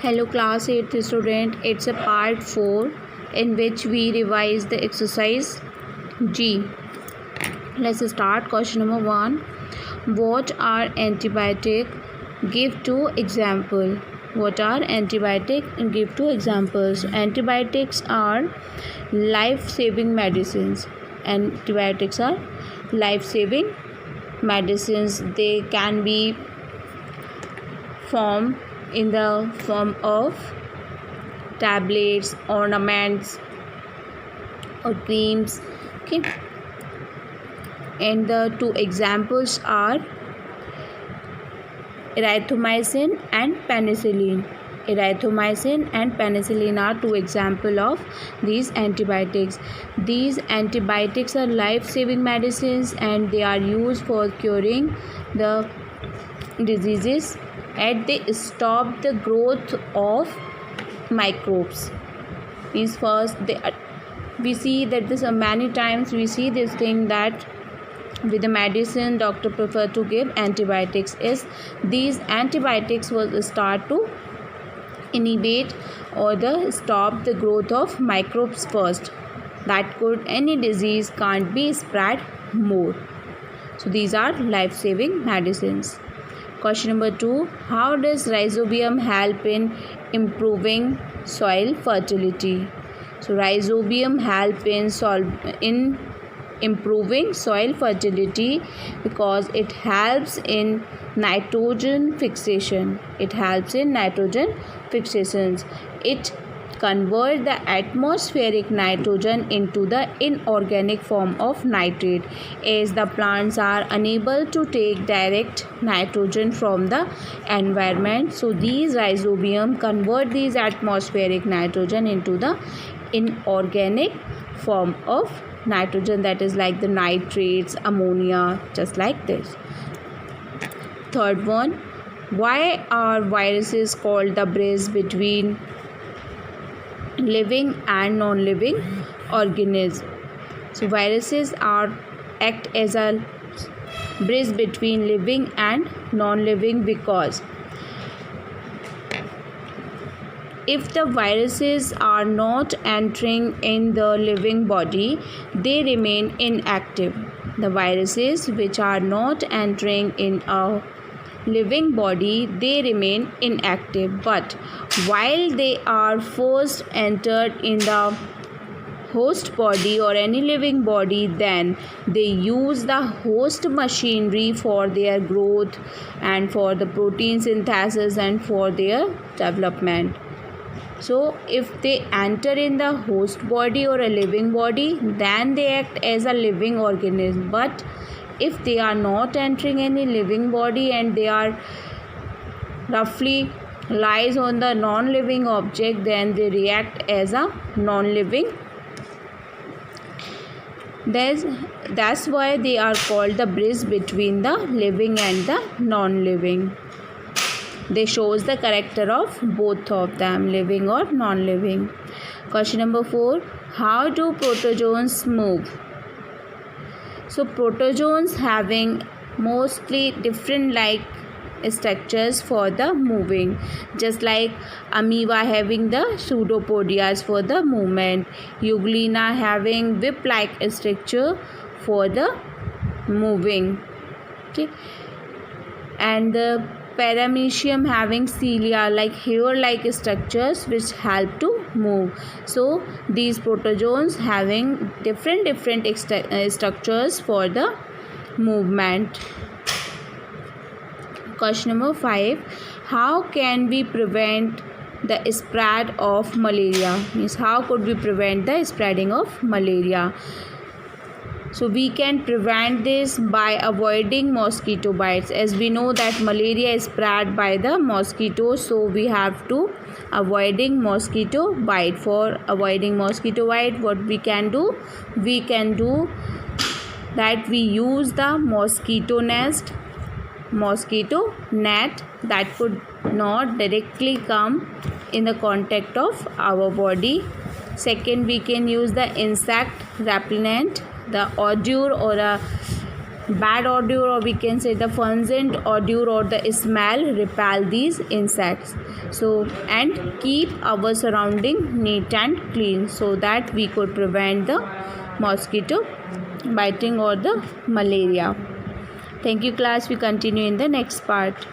Hello class 8th student, it's a part 4 in which we revise the exercise G. Let's start. Question number 1. What are antibiotic? Give 2 example. What are antibiotic? Give 2 examples. Antibiotics are life-saving medicines. Antibiotics are life-saving medicines. They can be in the form of tablets, ornaments, or creams. Okay, and the 2 examples are erythromycin and penicillin. Erythromycin and penicillin are 2 examples of these antibiotics. These antibiotics are life-saving medicines and they are used for curing the diseases, and they stop the growth of microbes. Means first we see that this many times we see this thing that with the medicine doctor prefer to give antibiotics. Is these antibiotics will start to inhibit or stop the growth of microbes first, that could any disease can't be spread more. So these are life-saving medicines. Question number 2. How does rhizobium help in improving soil fertility? So rhizobium help in improving soil fertility because it helps in nitrogen fixation. It helps in nitrogen fixations. It convert the atmospheric nitrogen into the inorganic form of nitrate, as the plants are unable to take direct nitrogen from the environment. So these rhizobium convert these atmospheric nitrogen into the inorganic form of nitrogen, that is like the nitrates, ammonia, just like this. Third one. Why are viruses called the bridge between living and non-living organisms? So viruses act as a bridge between living and non-living because if the viruses are not entering in the living body, they remain inactive. The viruses which are not entering in a living body, they remain inactive, but while they are first entered in the host body or any living body, then they use the host machinery for their growth and for the protein synthesis and for their development. So if they enter in the host body or a living body, then they act as a living organism. But if they are not entering any living body and they are roughly lies on the non-living object, then they react as a non-living. That's why they are called the bridge between the living and the non-living. They shows the character of both of them, living or non-living. Question number 4. How do protozoans move? So protozoans having mostly different like structures for the moving, just like amoeba having the pseudopodias for the movement, euglena having whip-like structure for the moving, okay, and the paramecium having cilia like hair-like structures which help to move. So these protozoans having different structures for the movement. Question number 5. How can we prevent the spread of malaria? Means how could we prevent the spreading of malaria? So we can prevent this by avoiding mosquito bites. As we know that malaria is spread by the mosquito, so we have to avoiding mosquito bite. For avoiding mosquito bite, what we can do? We can do that we use the mosquito net that could not directly come in the contact of our body. Second, we can use the insect repellent, the odor or a bad odor, or we can say the pungent odor or the smell, repel these insects. So, and keep our surrounding neat and clean, so that we could prevent the mosquito biting or the malaria. Thank you class. We continue in the next part.